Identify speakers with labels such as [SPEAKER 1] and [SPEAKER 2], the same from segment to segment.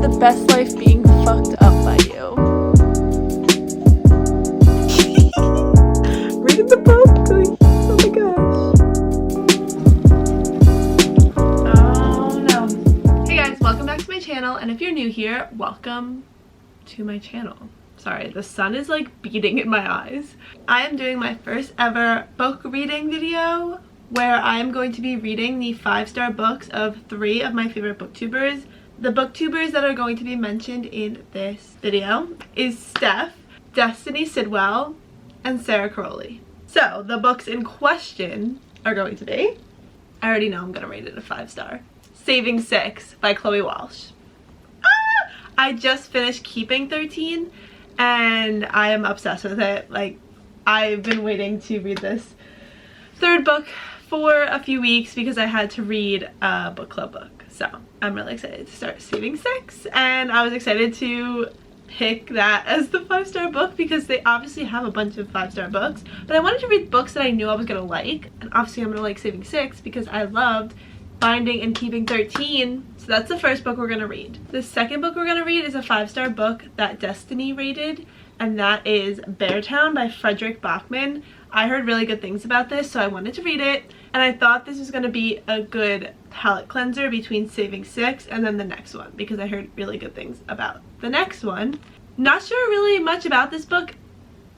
[SPEAKER 1] the best life being fucked up by you. Reading the book? Oh my gosh. Oh no. Hey guys, welcome back to my channel, and if you're new here, welcome to my channel. Sorry, the sun is like beating in my eyes. I am doing my first ever book reading video where I am going to be reading the 5-star books of 3 of my favorite booktubers. The booktubers that are going to be mentioned in this video is Steph, Destiny Sidwell, and Sara. So the books in question are going to be, I already know I'm gonna rate it a 5-star, Saving 6 by Chloe Walsh. I just finished Keeping 13 and I am obsessed with it. Like, I've been waiting to read this 3rd book for a few weeks because I had to read a book club book. So I'm really excited to start Saving 6, and I was excited to pick that as the 5-star book because they obviously have a bunch of 5-star books, but I wanted to read books that I knew I was gonna like, and obviously I'm gonna like Saving 6 because I loved Finding and Keeping 13. So that's the first book we're gonna read. The second book we're gonna read is a 5-star book that Destiny rated, and that is Beartown by Frederick Bachman. I heard really good things about this, so I wanted to read it, and I thought this was gonna be a good palate cleanser between Saving 6 and then the next one because I heard really good things about the next one. Not sure really much about this book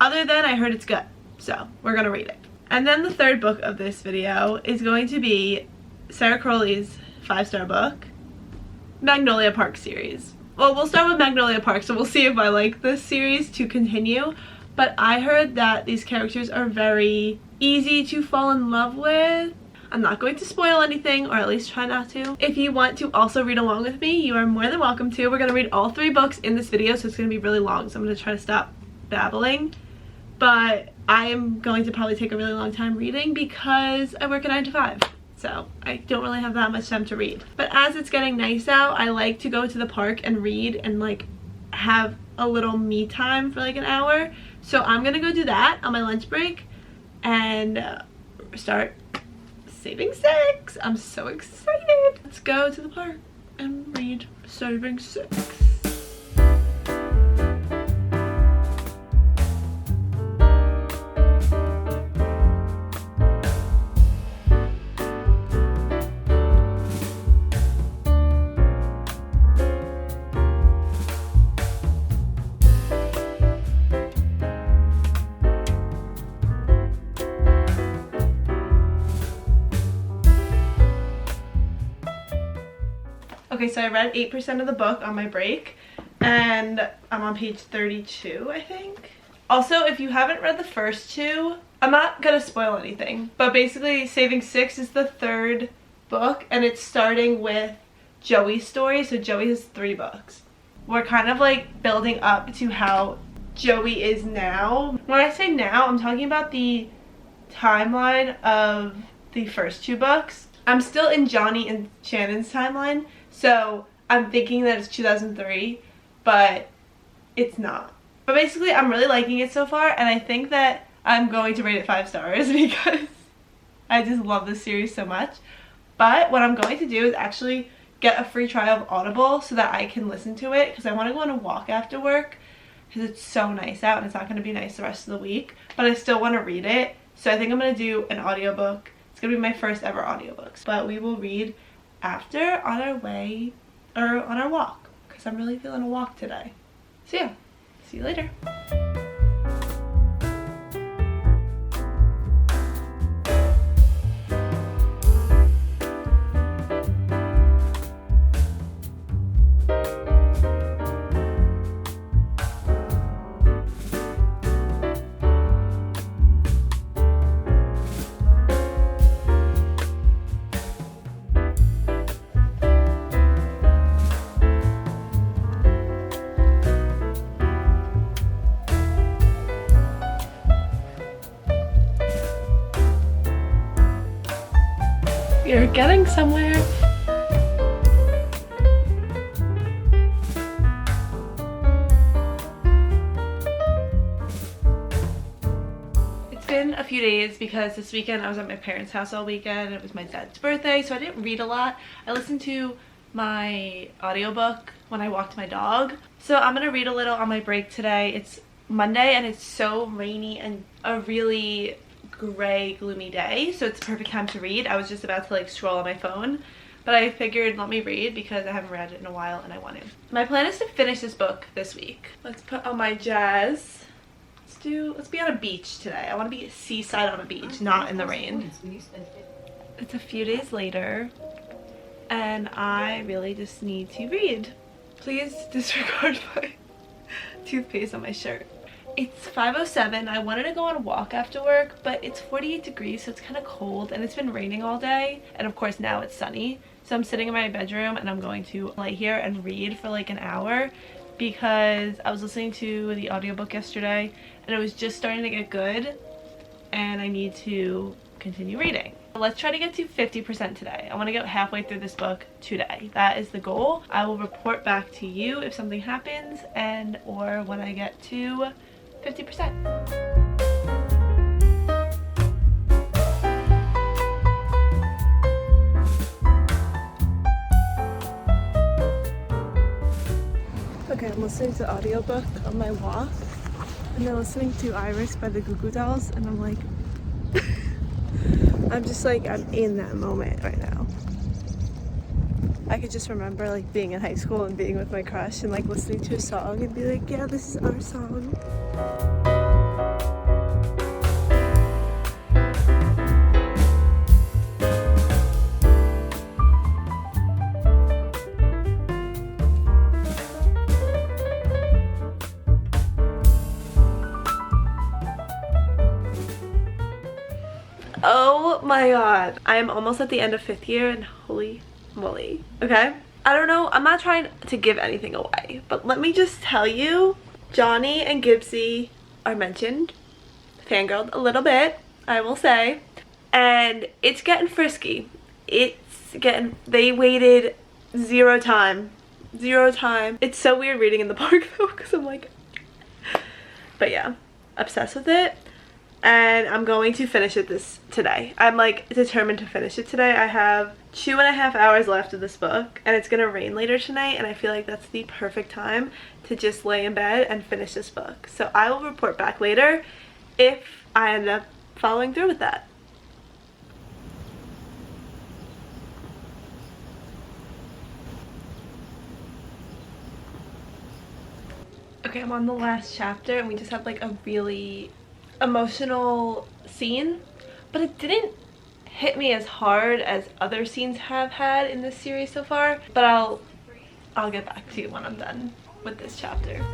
[SPEAKER 1] other than I heard it's good, so we're gonna read it. And then the third book of this video is going to be Sara Crowley's 5-star book, Magnolia Park series. Well, we'll start with Magnolia Park, so we'll see if I like this series to continue, but I heard that these characters are very easy to fall in love with. I'm not going to spoil anything, or at least try not to. If you want to also read along with me, you are more than welcome to. We're going to read all 3 books in this video, so it's going to be really long, so I'm going to try to stop babbling. But I am going to probably take a really long time reading because I work a 9 to 5. So I don't really have that much time to read. But as it's getting nice out, I like to go to the park and read and like have a little me time for like an hour. So I'm gonna go do that on my lunch break and start Saving 6. I'm so excited. Let's go to the park and read Saving 6. Okay, so I read 8% of the book on my break, and I'm on page 32, I think. Also, if you haven't read the first 2, I'm not gonna spoil anything, but basically Saving 6 is the 3rd book, and it's starting with Joey's story. So Joey has 3 books. We're kind of like building up to how Joey is now. When I say now, I'm talking about the timeline of the first 2 books. I'm still in Johnny and Shannon's timeline, so I'm thinking that it's 2003, but it's not. But basically, I'm really liking it so far, and I think that I'm going to rate it 5 stars because I just love this series so much. But what I'm going to do is actually get a free trial of Audible so that I can listen to it, because I want to go on a walk after work because it's so nice out and it's not going to be nice the rest of the week, but I still want to read it. So I think I'm going to do an audiobook. It's going to be my first ever audiobooks, but we will read after on our way, or on our walk, because I'm really feeling a walk today. So yeah, see you later. You're getting somewhere. It's been a few days because this weekend I was at my parents' house all weekend. It was my dad's birthday, so I didn't read a lot. I listened to my audiobook when I walked my dog. So I'm gonna read a little on my break today. It's Monday and it's so rainy and a really gray, gloomy day, so it's the perfect time to read. I was just about to like scroll on my phone, but I figured let me read because I haven't read it in a while and I want to. My plan is to finish this book this week. Let's put on my jazz. Let's be on a beach today. I want to be seaside on a beach, not in the rain. It's a few days later and I really just need to read. Please disregard my toothpaste on my shirt. It's 5:07. I wanted to go on a walk after work, but it's 48 degrees, so it's kind of cold and it's been raining all day, and of course now it's sunny. So I'm sitting in my bedroom and I'm going to lay here and read for like an hour because I was listening to the audiobook yesterday and it was just starting to get good and I need to continue reading. Let's try to get to 50% today. I want to get halfway through this book today. That is the goal. I will report back to you if something happens and or when I get to 50%. Okay, I'm listening to the audiobook on my walk and then listening to Iris by the Goo Goo Dolls and I'm like I'm just like, I'm in that moment right now. I could just remember like being in high school and being with my crush and like listening to a song and be like, yeah, this is our song. Oh my god. I am almost at the end of 5th year and holy moly. Okay? I don't know. I'm not trying to give anything away, but let me just tell you, Johnny and Gibbsy are mentioned. Fangirled a little bit, I will say. And it's getting frisky. They waited zero time. It's so weird reading in the park though, because I'm like, but yeah, obsessed with it. And I'm going to finish it today. I'm like determined to finish it today. I have 2.5 hours left of this book and it's gonna rain later tonight and I feel like that's the perfect time to just lay in bed and finish this book. So I will report back later if I end up following through with that. Okay, I'm on the last chapter and we just have like a really emotional scene, but it didn't hit me as hard as other scenes have had in this series so far, but I'll get back to you when I'm done with this chapter.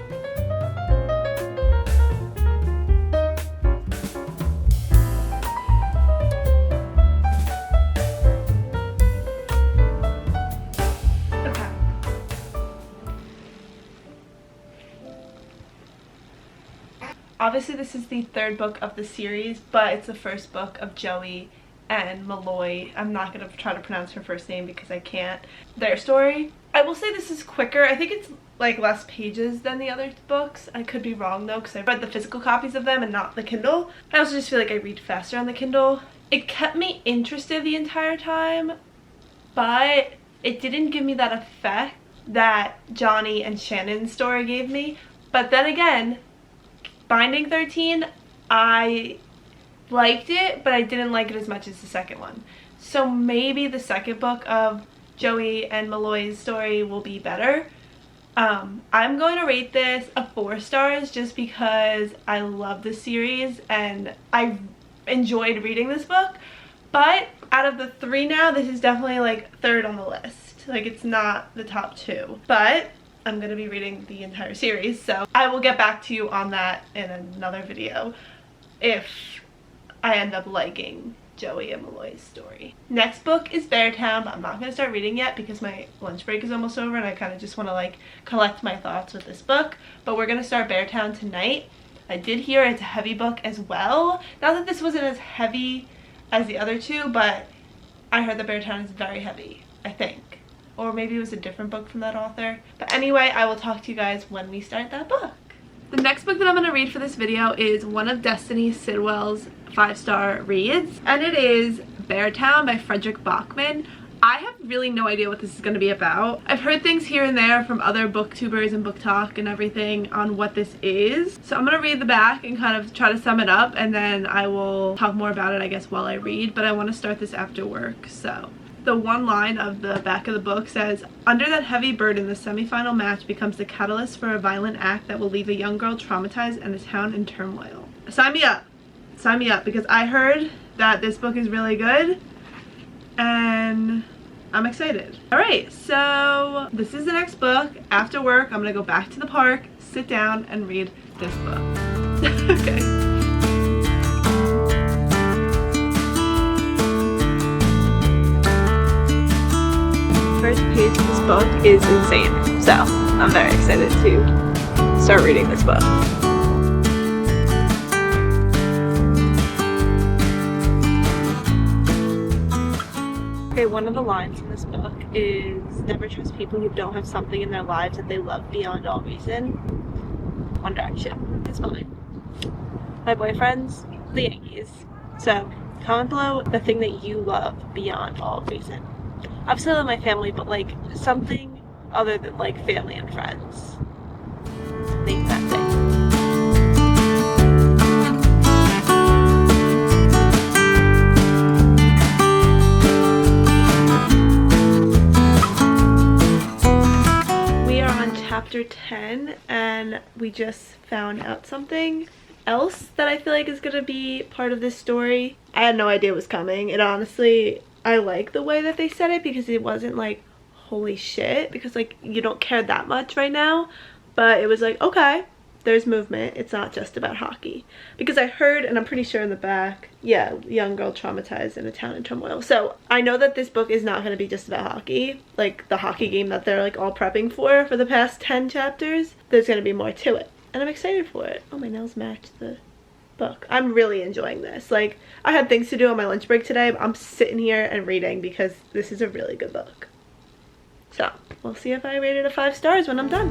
[SPEAKER 1] Obviously this is the 3rd book of the series, but it's the 1st book of Joey and Malloy. I'm not going to try to pronounce her first name because I can't. Their story. I will say this is quicker. I think it's like less pages than the other books. I could be wrong though because I read the physical copies of them and not the Kindle. I also just feel like I read faster on the Kindle. It kept me interested the entire time, but it didn't give me that effect that Johnny and Shannon's story gave me. But then again, Binding 13, I liked it, but I didn't like it as much as the second one. So maybe the second book of Joey and Malloy's story will be better. I'm going to rate this a 4 stars just because I love the series and I enjoyed reading this book. But out of the 3 now, this is definitely like 3rd on the list. Like it's not the top 2. But I'm going to be reading the entire series, so I will get back to you on that in another video if I end up liking Joey and Malloy's story. Next book is Beartown, but I'm not going to start reading yet because my lunch break is almost over and I kind of just want to like collect my thoughts with this book. But we're going to start Beartown tonight. I did hear it's a heavy book as well. Not that this wasn't as heavy as the other 2, but I heard that Beartown is very heavy, I think. Or maybe it was a different book from that author. But anyway, I will talk to you guys when we start that book. The next book that I'm going to read for this video is one of Destiny Sidwell's 5-star reads. And it is Beartown by Frederick Bachman. I have really no idea what this is going to be about. I've heard things here and there from other booktubers and booktok and everything on what this is. So I'm going to read the back and kind of try to sum it up, and then I will talk more about it, I guess, while I read. But I want to start this after work, so. The one line of the back of the book says, "Under that heavy burden, the semifinal match becomes the catalyst for a violent act that will leave a young girl traumatized and the town in turmoil." Sign me up. Sign me up, because I heard that this book is really good and I'm excited. Alright, so this is the next book. After work, I'm gonna go back to the park, sit down, and read this book. Okay. First page of this book is insane, so I'm very excited to start reading this book. Okay, one of the lines in this book is, "Never trust people who don't have something in their lives that they love beyond all reason." One Direction is mine. My boyfriend's the Yankees. So comment below the thing that you love beyond all reason. Obviously I love my family, but like something other than like family and friends. Name that thing. We are on chapter 10 and we just found out something else that I feel like is gonna be part of this story. I had no idea it was coming. It honestly, I like the way that they said it, because it wasn't like holy shit, because like you don't care that much right now, but it was like, okay, there's movement. It's not just about hockey, because I heard, and I'm pretty sure in the back, yeah, young girl traumatized in a town in turmoil. So I know that this book is not going to be just about hockey, like the hockey game that they're like all prepping for the past 10 chapters. There's going to be more to it, and I'm excited for it. Oh, my nails match the book. I'm really enjoying this. Like, I had things to do on my lunch break today, but I'm sitting here and reading because this is a really good book. So we'll see if I rate it a 5 stars when I'm done.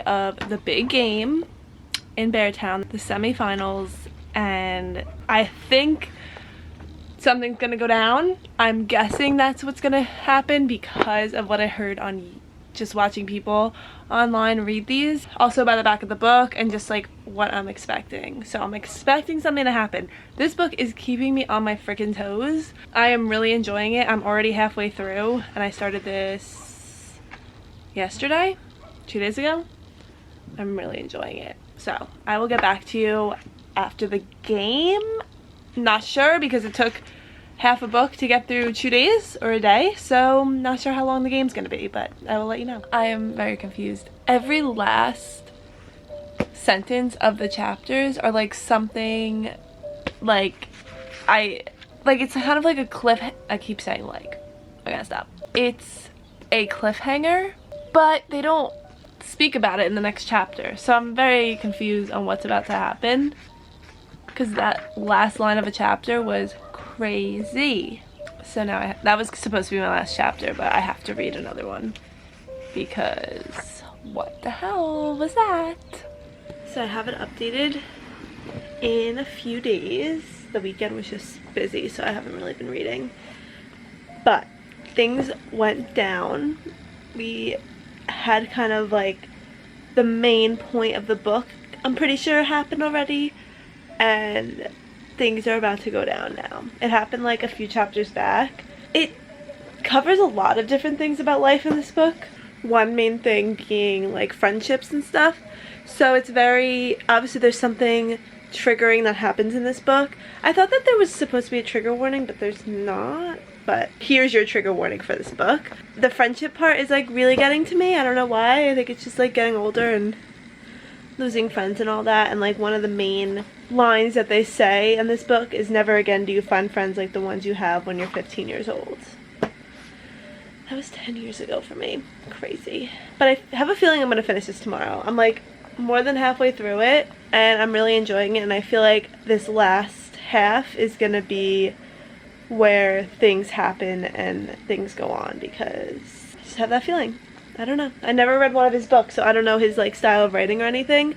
[SPEAKER 1] Of the big game in Beartown, the semifinals, and I think something's gonna go down. I'm guessing that's what's gonna happen because of what I heard on just watching people online read these, also by the back of the book, and just like what I'm expecting. So I'm expecting something to happen. This book is keeping me on my freaking toes. I am really enjoying it. I'm already halfway through, and I started this yesterday, 2 days ago. I'm really enjoying it. So I will get back to you after the game. Not sure, because it took half a book to get through 2 days or a day, so not sure how long the game's gonna be, but I will let you know. I am very confused. Every last sentence of the chapters are like something like it's kind of like a cliff. I keep saying like, I gotta stop. It's a cliffhanger, but they don't speak about it in the next chapter, so I'm very confused on what's about to happen, because that last line of a chapter was crazy. So now that was supposed to be my last chapter, but I have to read another one, because what the hell was that? So I haven't updated in a few days. The weekend was just busy, so I haven't really been reading, but things went down. We had kind of like the main point of the book, I'm pretty sure, happened already, and things are about to go down now. It happened like a few chapters back. It covers a lot of different things about life in this book, one main thing being like friendships and stuff. So it's very obviously there's something triggering that happens in this book. I thought that there was supposed to be a trigger warning, but there's not. But here's your trigger warning for this book. The friendship part is like really getting to me. I don't know why. I think it's just like getting older and losing friends and all that. And like one of the main lines that they say in this book is, "Never again do you find friends like the ones you have when you're 15 years old." That was 10 years ago for me. Crazy. But I have a feeling I'm gonna finish this tomorrow. I'm like more than halfway through it, and I'm really enjoying it, and I feel like this last half is gonna be where things happen and things go on, because I just have that feeling. I don't know. I never read one of his books, so I don't know his like style of writing or anything,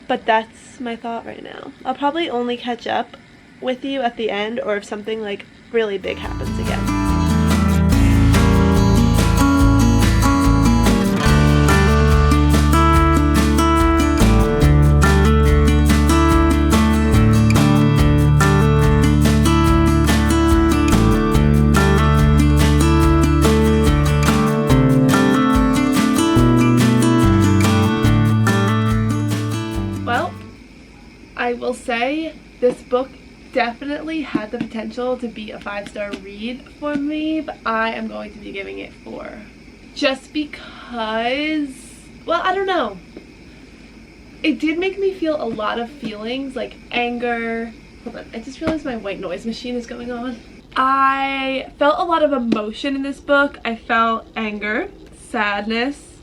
[SPEAKER 1] but that's my thought right now. I'll probably only catch up with you at the end, or if something like really big happens again. I will say this book definitely had the potential to be a 5-star read for me, but I am going to be giving it 4. Just because, well, I don't know. It did make me feel a lot of feelings, like anger. Hold on, I just realized my white noise machine is going on. I felt a lot of emotion in this book. I felt anger, sadness,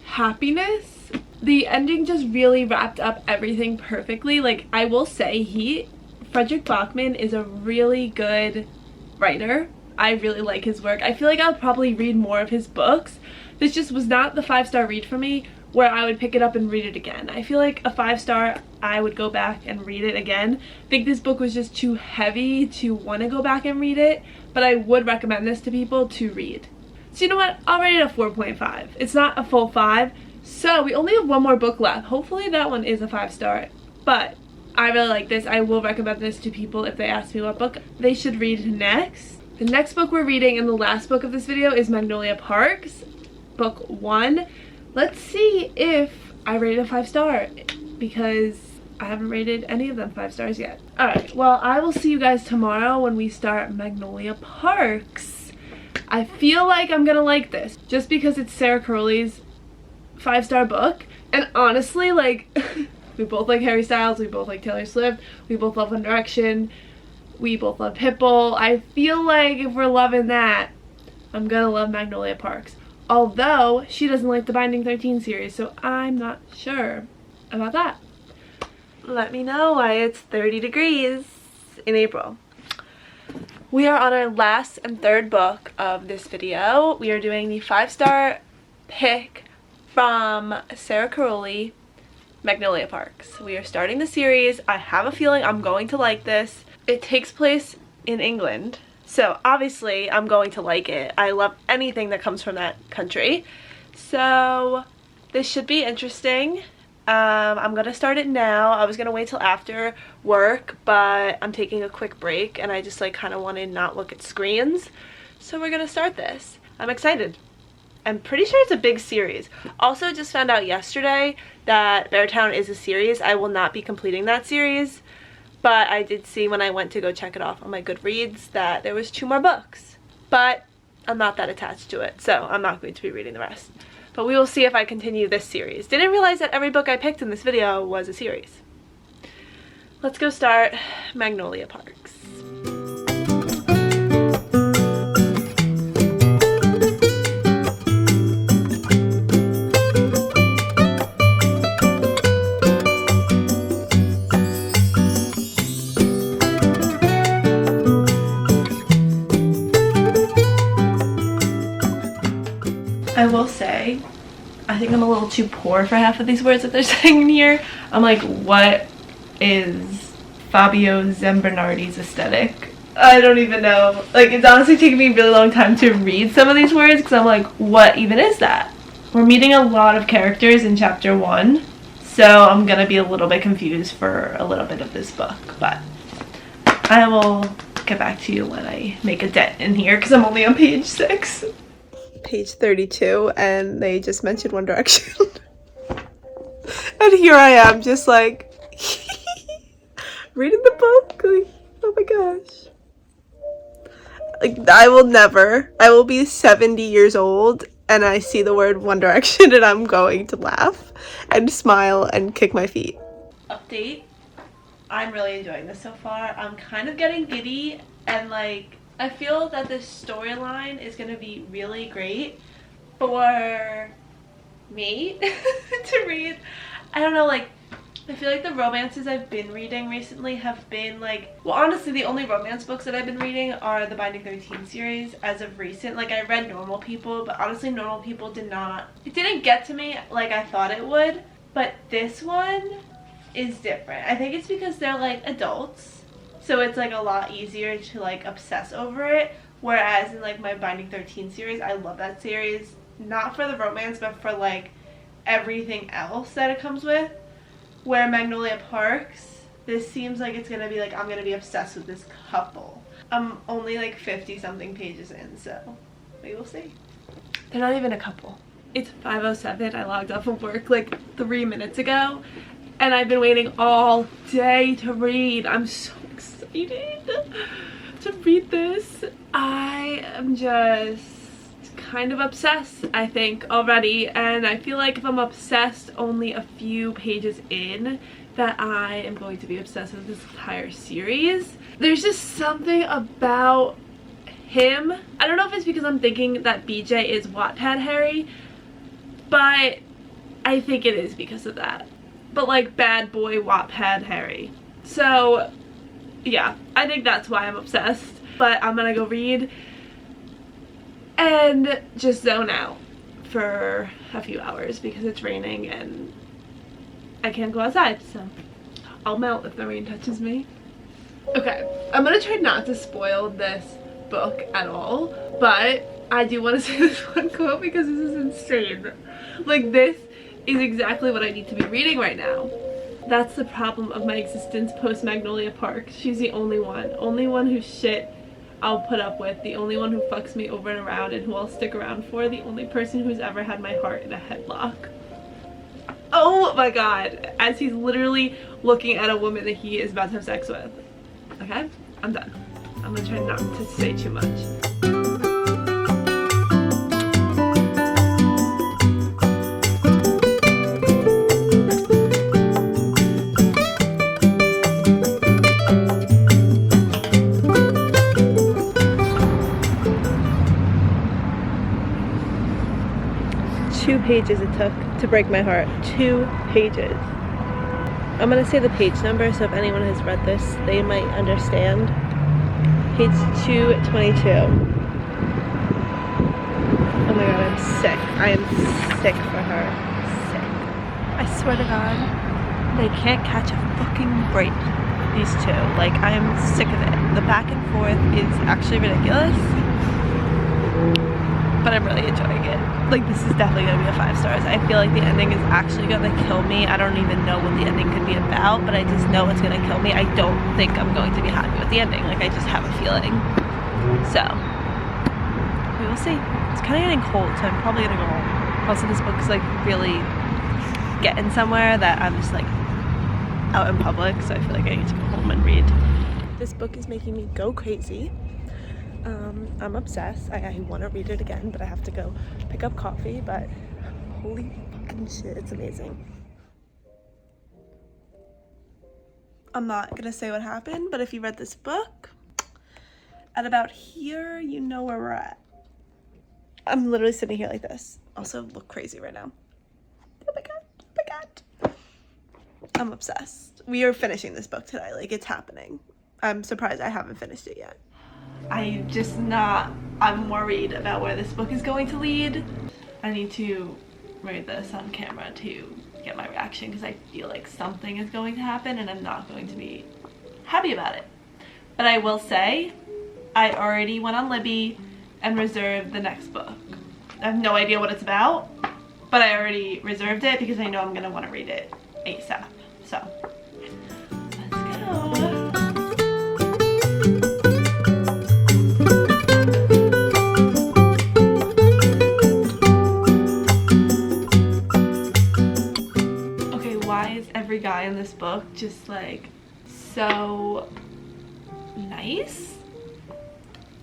[SPEAKER 1] happiness. The ending just really wrapped up everything perfectly. Like, I will say Frederick Bachman is a really good writer. I really like his work. I feel like I'll probably read more of his books. This just was not the 5-star read for me where I would pick it up and read it again. I feel like a 5-star, I would go back and read it again. I think this book was just too heavy to want to go back and read it, but I would recommend this to people to read. So you know what? I'll rate it a 4.5. It's not a full 5. So we only have one more book left. Hopefully that one is a 5-star, but I really like this. I will recommend this to people if they ask me what book they should read next. The next book we're reading and the last book of this video is Magnolia Parks, book 1. Let's see if I rate it a 5-star, because I haven't rated any of them 5 stars yet. Alright, well, I will see you guys tomorrow when we start Magnolia Parks. I feel like I'm gonna like this just because it's Sara Crowley's 5-star book, and honestly, like, we both like Harry Styles, we both like Taylor Swift, we both love One Direction, we both love Pitbull. I feel like if we're loving that, I'm gonna love Magnolia Parks. Although she doesn't like the Binding 13 series, so I'm not sure about that. Let me know why it's 30 degrees in April. We are on our last and third book of this video. We are doing the 5-star pick from Sara Crowley, Magnolia Parks. We are starting the series. I have a feeling I'm going to like this. It takes place in England, so obviously I'm going to like it. I love anything that comes from that country. So this should be interesting. I'm gonna start it now. I was gonna wait till after work, but I'm taking a quick break and I just like kind of want to not look at screens. So we're gonna start this. I'm excited. I'm pretty sure it's a big series. Also, just found out yesterday that Beartown is a series. I will not be completing that series, but I did see when I went to go check it off on my Goodreads that there was 2 more books. But I'm not that attached to it, so I'm not going to be reading the rest. But we will see if I continue this series. Didn't realize that every book I picked in this video was a series. Let's go start Magnolia Parks. I will say, I think I'm a little too poor for half of these words that they're saying in here. I'm like, what is Fabio Zambernardi's aesthetic? I don't even know. Like, it's honestly taking me a really long time to read some of these words because I'm like, what even is that? We're meeting a lot of characters in chapter 1, so I'm gonna be a little bit confused for a little bit of this book, but I will get back to you when I make a dent in here because I'm only on page 6. Page 32, and they just mentioned One Direction. And here I am just like reading the book, like, oh my gosh. Like, I will be 70 years old and I see the word One Direction and I'm going to laugh and smile and kick my feet. Update, I'm really enjoying this so far. I'm kind of getting giddy, and like, I feel that this storyline is going to be really great for me to read. I don't know, like, I feel like the romances I've been reading recently have been like, well, honestly, the only romance books that I've been reading are the Binding 13 series as of recent. Like, I read Normal People, but honestly, Normal People it didn't get to me like I thought it would. But this one is different. I think it's because they're like adults, so it's like a lot easier to like obsess over it. Whereas in like my Binding 13 series, I love that series, not for the romance, but for like everything else that it comes with. Where Magnolia Parks, this seems like it's gonna be like I'm gonna be obsessed with this couple. I'm only like 50 something pages in, so we will see. They're not even a couple. It's 5:07. I logged off of work like 3 minutes ago, and I've been waiting all day to read. I'm so excited to read this. I am just kind of obsessed, I think, already, and I feel like if I'm obsessed only a few pages in, that I am going to be obsessed with this entire series. There's just something about him. I don't know if it's because I'm thinking that BJ is Wattpad Harry, but I think it is because of that. But like bad boy Wattpad Harry. So yeah, I think that's why I'm obsessed. But I'm gonna go read and just zone out for a few hours because it's raining and I can't go outside, so I'll melt if the rain touches me. Okay, I'm gonna try not to spoil this book at all, but I do want to say this one quote because this is insane. Like, this is exactly what I need to be reading right now. That's the problem of my existence post Magnolia Park. She's the only one whose shit I'll put up with, the only one who fucks me over and around and who I'll stick around for, the only person who's ever had my heart in a headlock. Oh my god, as he's literally looking at a woman that he is about to have sex with. Okay, I'm done. I'm gonna try not to say too much. 2 pages it took to break my heart. 2 pages. I'm gonna say the page number, so if anyone has read this, they might understand. Page 222. Oh my god, I'm sick. I am sick for her. Sick. I swear to god, they can't catch a fucking break, these two. Like, I am sick of it. The back and forth is actually ridiculous, but I'm really enjoying it. Like, this is definitely gonna be a 5 stars. I feel like the ending is actually gonna kill me. I don't even know what the ending could be about, but I just know it's gonna kill me. I don't think I'm going to be happy with the ending. Like, I just have a feeling. So, we will see. It's kind of getting cold, so I'm probably gonna go home. Also, this book is like really getting somewhere that I'm just like out in public, so I feel like I need to go home and read. This book is making me go crazy. I'm obsessed. I want to read it again, but I have to go pick up coffee, but holy fucking shit, it's amazing. I'm not gonna say what happened, but if you read this book, at about here, you know where we're at. I'm literally sitting here like this. Also look crazy right now. Oh my god, oh my god. I'm obsessed. We are finishing this book today, like it's happening. I'm surprised I haven't finished it yet. I'm worried about where this book is going to lead. I need to read this on camera to get my reaction because I feel like something is going to happen and I'm not going to be happy about it. But I will say, I already went on Libby and reserved the next book. I have no idea what it's about, but I already reserved it because I know I'm gonna want to read it ASAP. So, let's go. Every guy in this book just like so nice.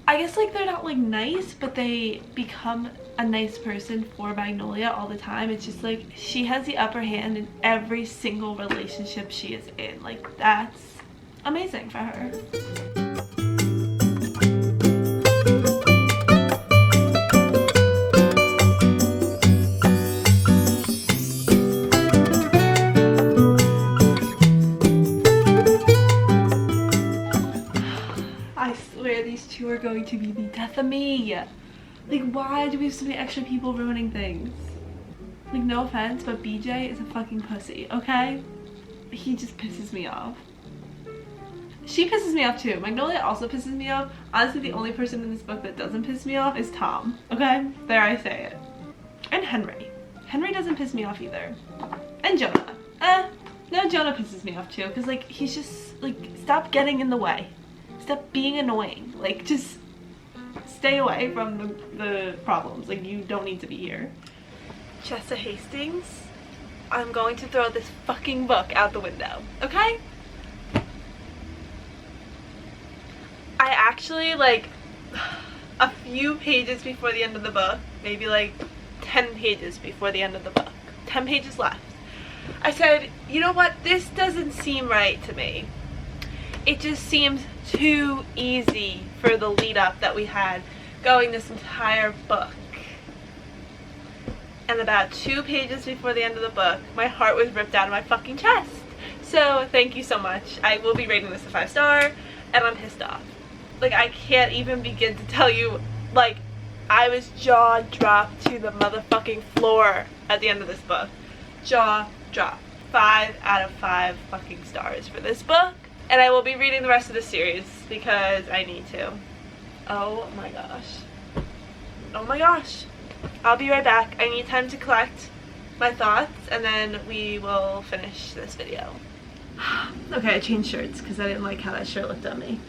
[SPEAKER 1] I guess like they're not like nice, but they become a nice person for Magnolia all the time. It's just like she has the upper hand in every single relationship she is in. Like, that's amazing for her. 2 are going to be the death of me. Like, why do we have so many extra people ruining things? Like, no offense, but BJ is a fucking pussy, okay? He just pisses me off. She pisses me off too. Magnolia also pisses me off. Honestly, the only person in this book that doesn't piss me off is Tom, okay? There, I say it. And Henry. Henry doesn't piss me off either. And Jonah. No, Jonah pisses me off too, because, like, he's just, like, stop getting in the way. Stop being annoying. Like, just stay away from the problems. Like, you don't need to be here. Chessa Hastings, I'm going to throw this fucking book out the window, okay? I actually, like, a few pages before the end of the book, maybe like 10 pages before the end of the book, 10 pages left, I said, you know what, this doesn't seem right to me. It just seems too easy for the lead up that we had going this entire book. And about 2 pages before the end of the book, my heart was ripped out of my fucking chest. So thank you so much. I will be rating this a 5-star, and I'm pissed off. Like, I can't even begin to tell you, like, I was jaw dropped to the motherfucking floor at the end of this book. Jaw dropped. 5 out of 5 fucking stars for this book. And I will be reading the rest of the series because I need to. Oh my gosh. Oh my gosh. I'll be right back. I need time to collect my thoughts and then we will finish this video. Okay, I changed shirts because I didn't like how that shirt looked on me.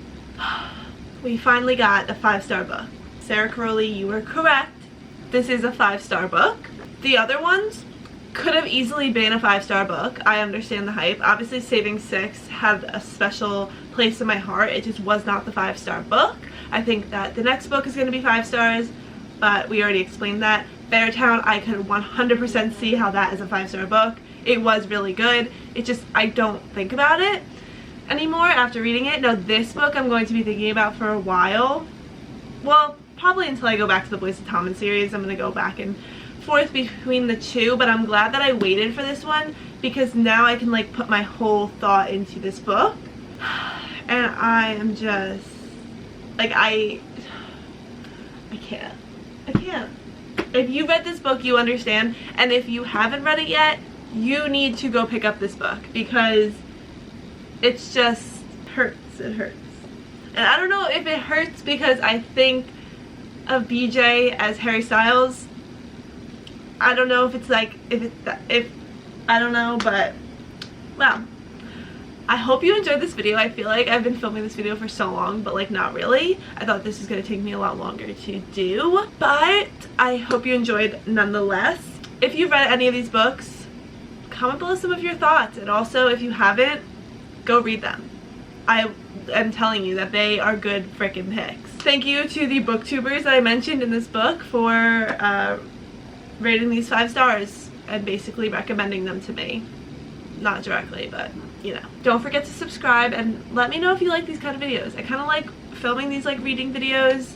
[SPEAKER 1] We finally got a 5-star book. Sarah Caroli, you were correct. This is a 5-star book. The other ones could have easily been a 5-star book. I understand the hype. Obviously, Saving 6 had a special place in my heart. It just was not the 5-star book. I think that the next book is going to be 5 stars, but we already explained that. Beartown, I could 100% see how that is a 5-star book. It was really good. It just, I don't think about it anymore after reading it. Now, this book I'm going to be thinking about for a while. Well, probably until I go back to the Boys of Tommen series. I'm going to go back and forth between the two, but I'm glad that I waited for this one because now I can, like, put my whole thought into this book. And I am just, like, I can't. If you read this book, you understand, and if you haven't read it yet, you need to go pick up this book because it's just hurts. It hurts. And I don't know if it hurts because I think of BJ as Harry Styles. I don't know if it's like, if I don't know, but well, I hope you enjoyed this video. I feel like I've been filming this video for so long, but like not really. I thought this was going to take me a lot longer to do, but I hope you enjoyed nonetheless. If you've read any of these books, comment below some of your thoughts, and also if you haven't, go read them. I am telling you that they are good freaking picks. Thank you to the booktubers that I mentioned in this book for rating these 5 stars and basically recommending them to me. Not directly, but you know. Don't forget to subscribe and let me know if you like these kind of videos. I kind of like filming these like reading videos.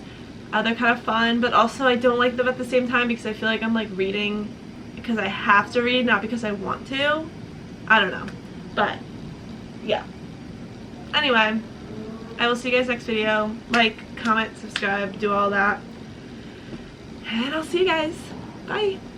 [SPEAKER 1] They're kind of fun, but also I don't like them at the same time because I feel like I'm like reading because I have to read, not because I want to. I don't know, but yeah. Anyway, I will see you guys next video. Like, comment, subscribe, do all that, and I'll see you guys. Bye.